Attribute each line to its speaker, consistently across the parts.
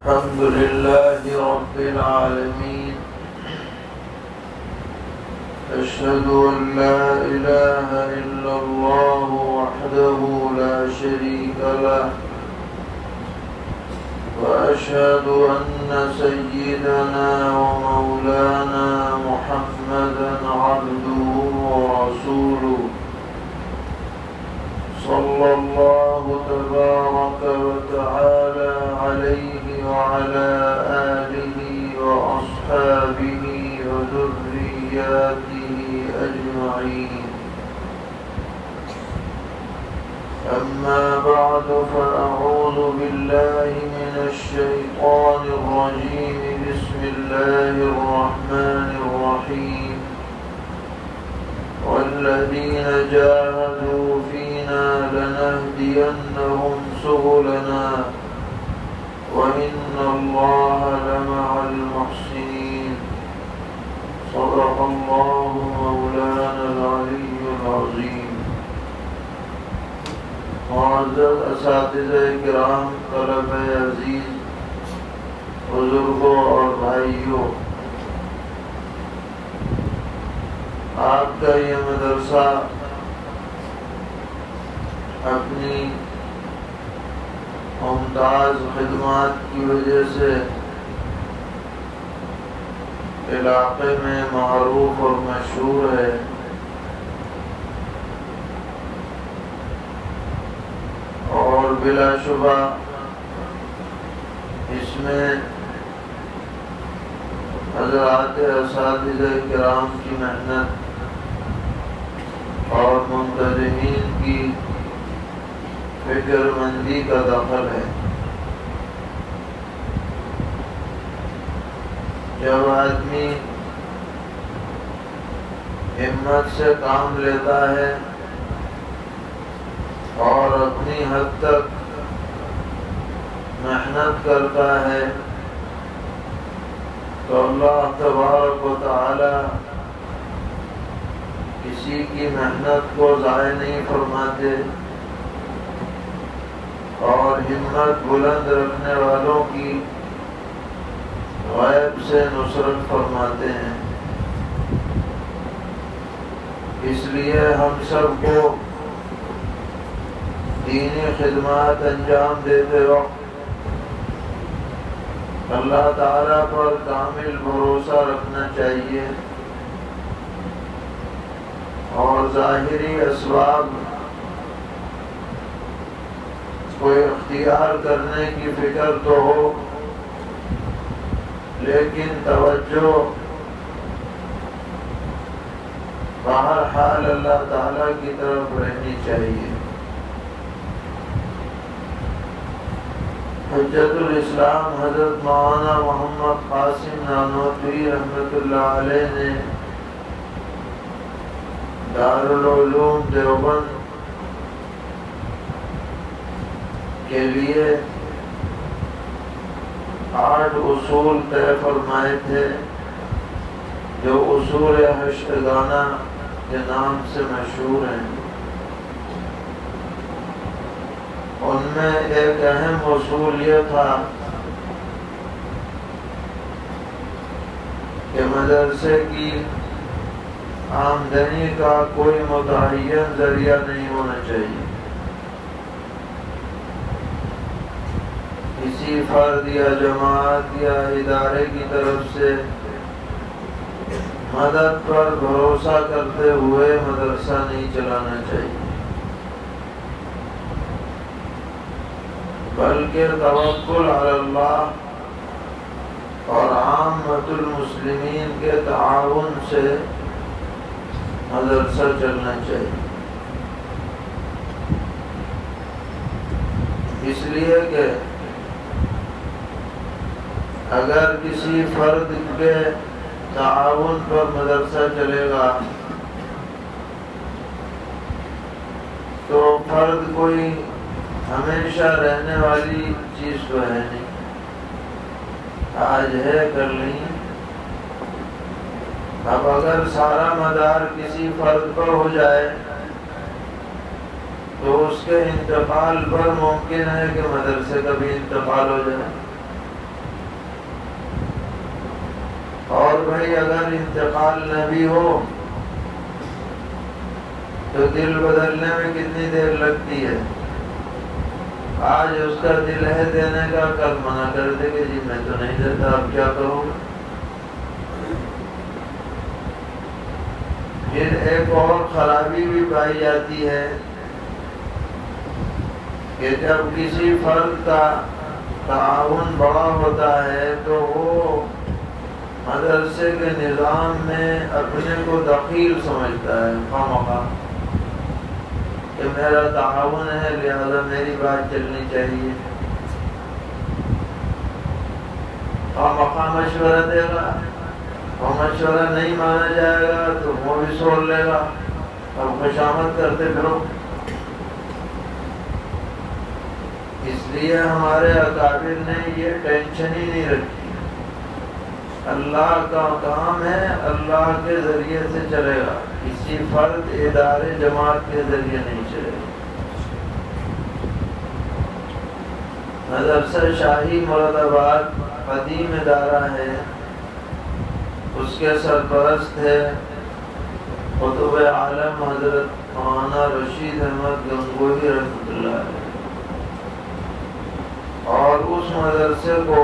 Speaker 1: الحمد لله رب العالمين، أشهد أن لا إله إلا الله وحده لا شريك له، وأشهد أن سيدنا ومولانا محمدا عبده ورسوله، صلى الله تبارك وتعالى عليه وعلى آله وأصحابه وذرياته أجمعين. أما بعد، فأعوذ بالله من الشيطان الرجيم. بسم الله الرحمن الرحيم. والذين جاهدوا فينا لنهدينهم سبلنا وإن الله لمع المحسنين. صدق الله مولانا العلي العظيم. معزز اساتذہ کرام، طلبہ عزیز، بزرگوں اور بھائیوں، آپ کا یہ مدرسہ اپنی ممتاز خدمات کی وجہ سے علاقے میں معروف اور مشہور ہے، اور بلا شبہ اس میں حضرات اساتذہ کرام کی محنت اور منتظمین کی فکر مندی کا دخل ہے۔ جب آدمی ہمت سے کام لیتا ہے اور اپنی حد تک محنت کرتا ہے تو اللہ تبارک و تعالی کسی کی محنت کو ضائع نہیں فرماتے، اور ہمت بلند رکھنے والوں کی غیب سے نصرت فرماتے ہیں۔ اس لیے ہم سب کو دینی خدمات انجام دیتے وقت اللہ تعالیٰ پر کامل بھروسہ رکھنا چاہیے، اور ظاہری اسباب کو اختیار کرنے کی فکر تو ہو، لیکن توجہ بہرحال اللہ تعالیٰ کی طرف رہنی چاہیے۔ حجت الاسلام حضرت مولانا محمد قاسم نانوتوی رحمۃ اللہ علیہ نے دارالعلوم دیوبند کے لیے 8 اصول طے فرمائے تھے، جو اصول ہشتگانہ کے نام سے مشہور ہیں۔ ان میں ایک اہم اصول یہ تھا کہ مدرسے کی آمدنی کا کوئی متعین ذریعہ نہیں ہونا چاہیے۔ کسی فرد یا جماعت یا ادارے کی طرف سے مدد پر بھروسہ کرتے ہوئے مدرسہ نہیں چلانا چاہیے، بلکہ توکل علی اللہ اور عامۃ المسلمین کے تعاون سے مدرسہ چلنا چاہیے۔ اس لیے کہ اگر کسی فرد کے تعاون پر مدرسہ چلے گا تو فرد کوئی ہمیشہ رہنے والی چیز تو ہے نہیں، آج ہے کل نہیں۔ اب اگر سارا مدار کسی فرد پر ہو جائے تو اس کے انتقال پر ممکن ہے کہ مدرسے کا بھی انتقال ہو جائے۔ بھائی اگر انتقال نہ بھی ہو تو دل بدلنے میں کتنی دیر لگتی ہے؟ آج اس کا دل ہے دینے کا، کل منع کر دے کہ جی میں تو نہیں دیتا، اب کیا کروں گا؟ پھر ایک اور خرابی بھی پائی جاتی ہے کہ جب کسی فرد کا تعاون بڑا ہوتا ہے تو وہ مدرسے کے نظام میں اپنے کو دخیل سمجھتا ہے، خواہ کہ میرا تعاون ہے لہذا میری بات چلنی چاہیے، خواہ مشورہ دے گا، اور مشورہ نہیں مانا جائے گا تو وہ بھی سوڑ لے گا، اب خوشامد کرتے پھرو۔ اس لیے ہمارے اکابر نے یہ ٹینشن ہی نہیں رکھی، اللہ کا کام ہے، اللہ کے ذریعے سے چلے گا، کسی فرد ادارے جماعت کے ذریعے نہیں چلے گا۔ مدرسہ شاہی مراد آباد قدیم ادارہ ہے، اس کے سرپرست ہے قطب عالم حضرت مولانا رشید احمد گنگوہی رحمۃ اللہ علیہ، اور اس مدرسے کو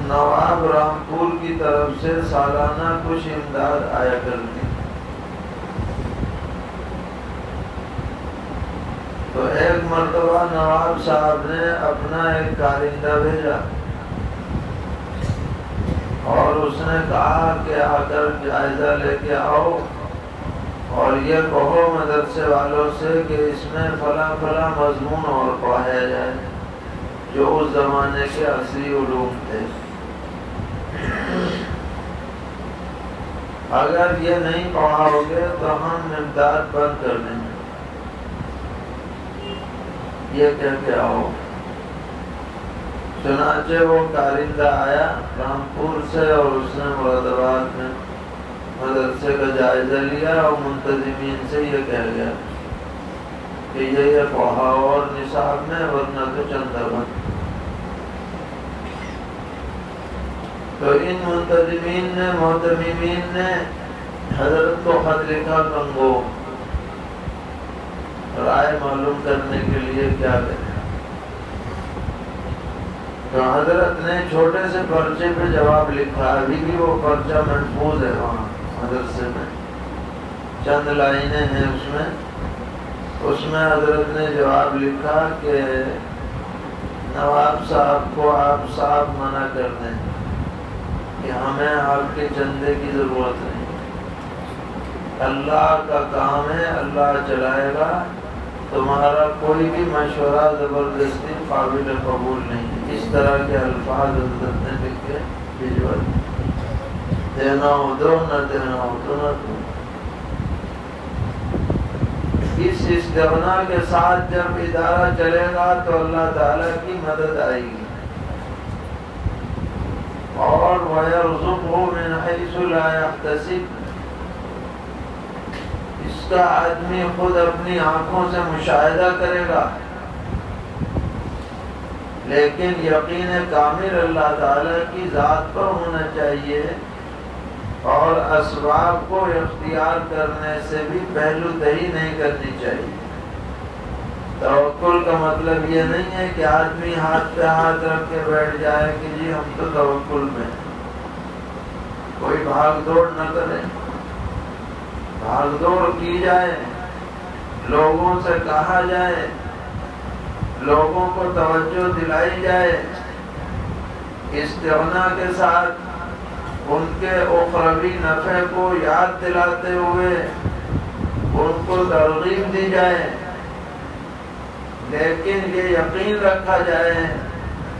Speaker 1: نواب رامپور کی طرف سے سالانہ کچھ امداد آیا کرتی، تو ایک مرتبہ نواب صاحب نے اپنا ایک کارندہ بھیجا اور اس نے کہا کہ آ کر جائزہ لے کے آؤ اور یہ کہو مدرسے والوں سے کہ اس میں فلاں فلاں مضمون اور پڑھایا جائے جو اس زمانے کے اصلی علوم تھے، اگر یہ نہیں پڑھاؤ گے تو ہم امداد بند کر دیں گے۔ یہ کہہ کے آؤ، چنانچہ وہ کارندہ آیا رامپور سے اور اس نے مراد آباد میں مدرسے کا جائزہ لیا اور منتظمین سے یہ کہہ گیا کہ یہ پڑھاؤ اور نصاب میں ورنہ تو چندہ بند۔ تو ان منتظمین نے محتممین نے حضرت کو خط لکھا گنگو رائے معلوم کرنے کے لیے کیا کریں، تو حضرت نے چھوٹے سے پرچے پہ جواب لکھا، ابھی بھی وہ پرچہ محفوظ ہے وہاں مدرسے میں، چند لائنیں ہیں اس میں حضرت نے جواب لکھا کہ نواب صاحب کو آپ صاحب منع کر دیں کہ ہمیں آپ کے چندے کی ضرورت نہیں، اللہ کا کام ہے، اللہ چلائے گا، تمہارا کوئی بھی مشورہ زبردستی قابل قبول نہیں۔ اس طرح کے الفاظ حضرت نے لکھ کے بھجوا دینا ہو دو، نہ دینا ہو تو نہ دو۔ اس استغنا کے ساتھ جب ادارہ چلے گا تو اللہ تعالیٰ کی مدد آئے گی، اور وَيَرْزُقْهُ مِنْ حَيْثُ لَا يَحْتَسِبُ، اس کا آدمی خود اپنی آنکھوں سے مشاہدہ کرے گا، لیکن یقین کامل اللہ تعالیٰ کی ذات پر ہونا چاہیے، اور اسباب کو اختیار کرنے سے بھی پہلو دہی نہیں کرنی چاہیے۔ توکل کا مطلب یہ نہیں ہے کہ آدمی ہاتھ پہ ہاتھ رکھ کے بیٹھ جائے کہ جی ہم تو توکل میں، کوئی بھاگ دوڑ نہ کرے، بھاگ دوڑ کی جائے، لوگوں سے کہا جائے، لوگوں کو توجہ دلائی جائے، استغنا کے ساتھ ان کے اخروی نفع کو یاد دلاتے ہوئے ان کو ترغیب دی جائے، لیکن یہ یقین رکھا جائے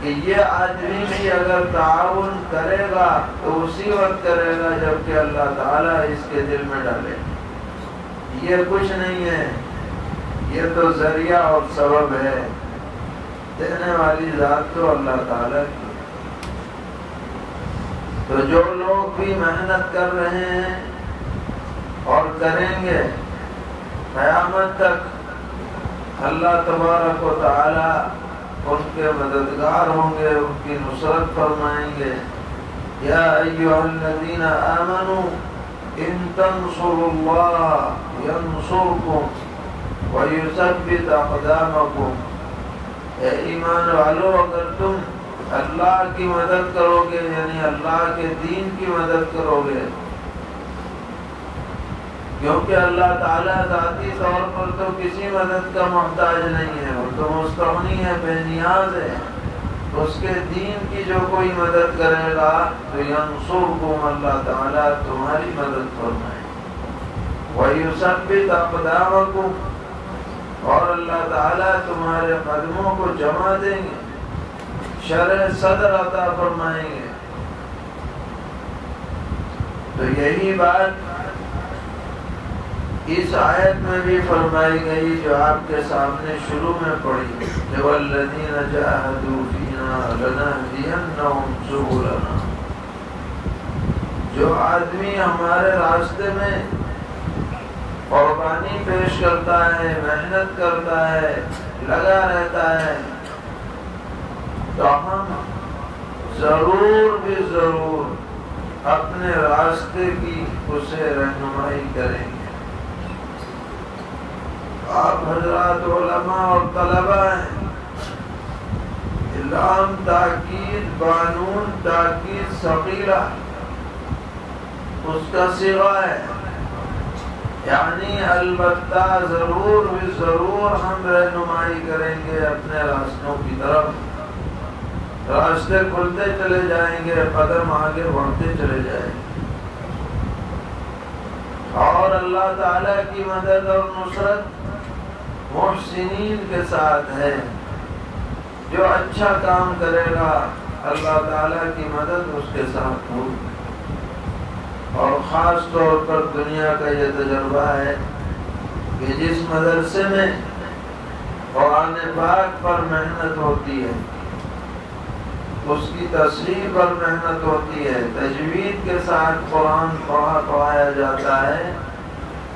Speaker 1: کہ یہ آدمی بھی اگر تعاون کرے گا تو اسی وقت کرے گا جبکہ اللہ تعالیٰ اس کے دل میں ڈالے، یہ کچھ نہیں ہے، یہ تو ذریعہ اور سبب ہے، دینے والی ذات تو اللہ تعالیٰ کی۔ تو جو لوگ بھی محنت کر رہے ہیں اور کریں گے قیامت تک، اللہ تبارک و تعالی ان کے مددگار ہوں گے، ان کی نصرت فرمائیں گے، یا ایھا الذین آمنوا ان تنصروا اللہ ینصرکم ویثبت اقدامکم، اے ایمان والو اگر تم اللہ کی مدد کرو گے، یعنی اللہ کے دین کی مدد کرو گے، کیونکہ اللہ تعالیٰ ذاتی طور پر تو کسی مدد کا محتاج نہیں ہے، وہ تو مستغنی ہے، بے نیاز ہے، اس کے دین کی جو کوئی مدد کرے گا تو ینصرکم، اللہ تعالیٰ تمہاری مدد فرمائے، وَيُثَبِّتْ أَقْدَامَكُمْ، اور اللہ تعالیٰ تمہارے قدموں کو جما دیں گے، شرح صدر عطا فرمائیں گے۔ تو یہی بات اس آیت میں بھی فرمائی گئی جو آپ کے سامنے شروع میں پڑھی کہ وَالَّذِينَ جَاهَدُوا فِينَا لَنَهْدِيَنَّهُمْ سُبُلَنَا، جو آدمی ہمارے راستے میں قربانی پیش کرتا ہے، محنت کرتا ہے، لگا رہتا ہے، تو ہم ضرور بھی ضرور اپنے راستے کی اسے رہنمائی کریں گے۔ آپ حضرات علماء اور طلباء ہیں، لام تاکید بانون تاکید ثقیلہ اس کا صیغہ ہے، یعنی البتہ ضرور بھی ضرور ہم رہنمائی کریں گے اپنے راستوں کی طرف، راستے کھلتے چلے جائیں گے، قدم آگے بڑھتے چلے جائیں گے، اور اللہ تعالیٰ کی مدد اور نصرت محسنین کے ساتھ ہے، جو اچھا کام کرے گا اللہ تعالیٰ کی مدد اس کے ساتھ ہوگی۔ اور خاص طور پر دنیا کا یہ تجربہ ہے کہ جس مدرسے میں قرآن پاک پر محنت ہوتی ہے، اس کی تصحیح پر محنت ہوتی ہے، تجوید کے ساتھ قرآن پڑھایا جاتا ہے،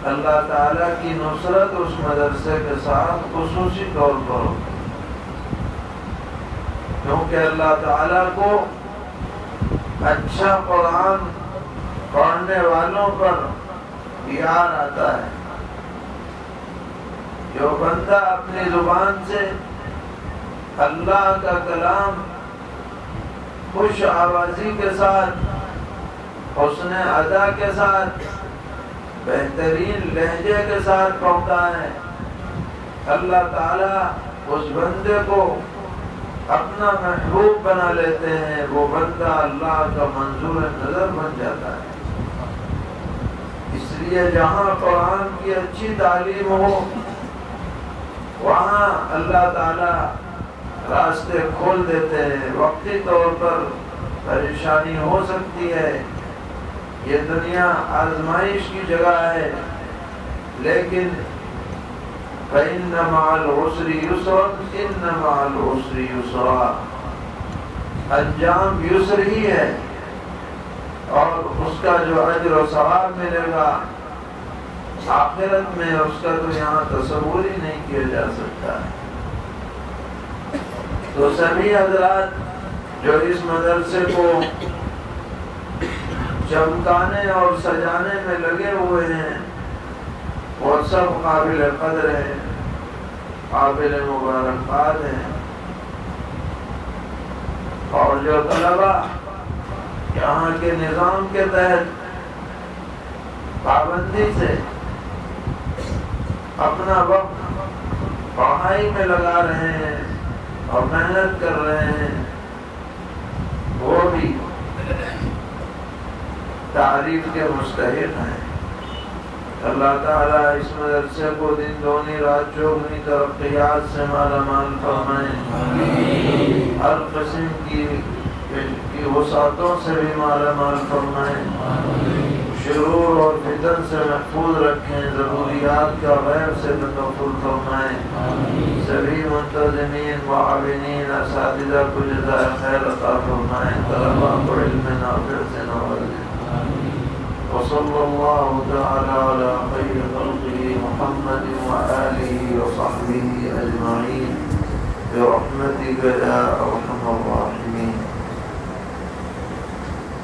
Speaker 1: اللہ تعالیٰ کی نصرت اس مدرسے کے ساتھ خصوصی طور پر ہوتی ہے، کیونکہ اللہ تعالیٰ کو اچھا قرآن پڑھنے والوں پر پیار آتا ہے۔ جو بندہ اپنی زبان سے اللہ کا کلام خوش آوازی کے ساتھ، حسن ادا کے ساتھ، بہترین لہجے کے ساتھ پڑھتا ہے، اللہ تعالیٰ اس بندے کو اپنا محبوب بنا لیتے ہیں، وہ بندہ اللہ کا منظور نظر بن جاتا ہے۔ اس لیے جہاں قرآن کی اچھی تعلیم ہو وہاں اللہ تعالیٰ راستے کھول دیتے ہیں۔ وقتی طور پر پریشانی ہو سکتی ہے، یہ دنیا آزمائش کی جگہ ہے، لیکن فَإِنَّ مَعَ الْعُسْرِ يُسْرًا إِنَّ مَعَ الْعُسْرِ يُسْرًا، انجام یسر ہی ہے، اور اس کا جو اجر و ثواب ملے گا آخرت میں، اس کا تو یہاں تصور ہی نہیں کیا جا سکتا ہے۔ تو سبھی حضرات جو اس مدرسے کو چمکانے اور سجانے میں لگے ہوئے ہیں، وہ سب قابل قدر ہیں، قابل مبارکباد ہیں، اور جو طلباء یہاں کے نظام کے تحت پابندی سے اپنا وقت پڑھائی میں لگا رہے ہیں اور محنت کر رہے ہیں، وہ بھی تعریف کے مستحق ہیں۔ اللہ تعالیٰ اس مدرسے کو دن دونی رات چوگنی ترقیات سے مالا مال فرمائیں، ہر قسم کی وسعتوں سے بھی مالا مال فرمائیں، شرور اور فتن سے محفوظ رکھیں، ضروریات کا غیر سے تکفل فرمائیں، سبھی منتظمین معاونین اساتذہ کو جزائے خیر عطا فرمائیں، طلباء کو علم نافع سے نوازیں۔ وصلی اللہ تعالی علی خیر خلقہ محمد وآلہ وصحبہ اجمعین برحمتک یا ارحم الراحمین۔